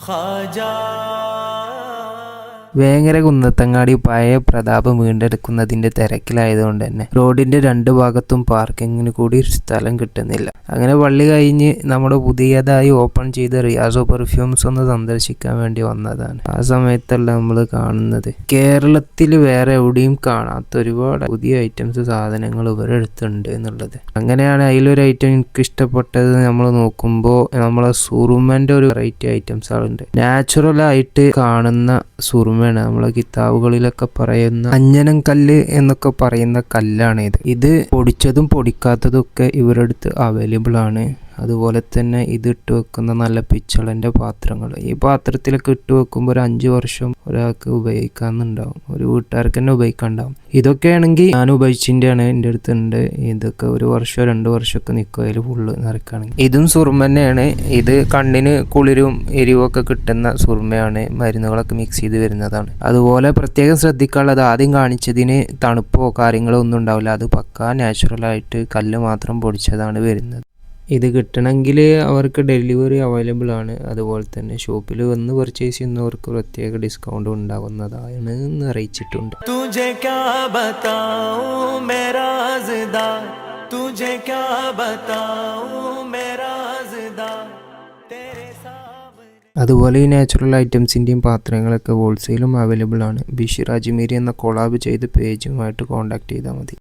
ഖാജാ വേങ്ങര കുന്നത്തങ്ങാടി പഴയ പ്രതാപം വീണ്ടെടുക്കുന്നതിന്റെ തിരക്കിലായതുകൊണ്ട് തന്നെ റോഡിന്റെ രണ്ട് ഭാഗത്തും പാർക്കിങ്ങിന് കൂടി സ്ഥലം കിട്ടുന്നില്ല. അങ്ങനെ പള്ളി കഴിഞ്ഞ് നമ്മുടെ പുതിയതായി ഓപ്പൺ ചെയ്ത റിയാസോ പെർഫ്യൂംസ് ഒന്ന് സന്ദർശിക്കാൻ വേണ്ടി വന്നതാണ്. ആ സമയത്തല്ല നമ്മൾ കാണുന്നത് കേരളത്തിൽ വേറെ എവിടെയും കാണാത്ത ഒരുപാട് പുതിയ ഐറ്റംസ് സാധനങ്ങൾ ഇവരുടെ അടുത്തുണ്ട് എന്നുള്ളത്. അങ്ങനെയാണ് അതിലൊരു ഐറ്റം എനിക്ക് ഇഷ്ടപ്പെട്ടത്. നമ്മൾ നോക്കുമ്പോൾ നമ്മളെ സുറുമന്റെ ഒരു വെറൈറ്റി ഐറ്റംസ് ആളുണ്ട്. നാച്ചുറൽ ആയിട്ട് കാണുന്ന സുറുമ, നമ്മളെ കിതാബുകളിലൊക്കെ പറയുന്ന അഞ്ഞനം കല്ല് എന്നൊക്കെ പറയുന്ന കല്ലാണ് ഇത് പൊടിച്ചതും പൊടിക്കാത്തതും ഒക്കെ ഇവരുടെ അടുത്ത് അവൈലബിൾ ആണ്. അതുപോലെ തന്നെ ഇത് ഇട്ട് വെക്കുന്ന നല്ല പിച്ചളന്റെ പാത്രങ്ങൾ, ഈ പാത്രത്തിലൊക്കെ ഇട്ട് വെക്കുമ്പോൾ ഒരു 5 വർഷം ഒരാൾക്ക് ഉപയോഗിക്കാന്നുണ്ടാവും, ഒരു വീട്ടുകാർക്ക് തന്നെ ഉപയോഗിക്കാണ്ടാവും. ഇതൊക്കെ ആണെങ്കിൽ ഞാൻ ഉപയോഗിച്ചിട്ടാണ്, എൻ്റെ അടുത്തുണ്ട്. ഇതൊക്കെ 1 വർഷം 2 വർഷമൊക്കെ നിൽക്കും അതിൽ ഫുള്ള് നിറക്കുകയാണെങ്കിൽ. ഇതും സുറുമ തന്നെയാണ്. ഇത് കണ്ണിന് കുളിരും എരിവൊക്കെ കിട്ടുന്ന സുറുമയാണ്, മരുന്നുകളൊക്കെ മിക്സ് ചെയ്ത് വരുന്നതാണ്. അതുപോലെ പ്രത്യേകം ശ്രദ്ധിക്കാനുള്ളത്, ആദ്യം കാണിച്ചതിന് തണുപ്പോ കാര്യങ്ങളോ ഒന്നും ഉണ്ടാവില്ല. അത് പക്കാ നാച്ചുറലായിട്ട് കല്ല് മാത്രം പൊടിച്ചതാണ് വരുന്നത്. ഇത് കിട്ടണമെങ്കിൽ അവർക്ക് ഡെലിവറി അവൈലബിൾ ആണ്. അതുപോലെ തന്നെ ഷോപ്പിൽ വന്ന് പർച്ചേസ് ചെയ്യുന്നവർക്ക് പ്രത്യേക ഡിസ്കൗണ്ട് ഉണ്ടാകുന്നതാണ് എന്ന് അറിയിച്ചിട്ടുണ്ട്. അതുപോലെ ഈ നാച്ചുറൽ ഐറ്റംസിൻ്റെയും പാത്രങ്ങളൊക്കെ ഹോൾസെയിലും അവൈലബിൾ ആണ്. ബിഷിർ അജ്മീരി എന്ന കൊളാബ് ചെയ്ത് പേജുമായിട്ട് കോൺടാക്ട് ചെയ്താൽ മതി.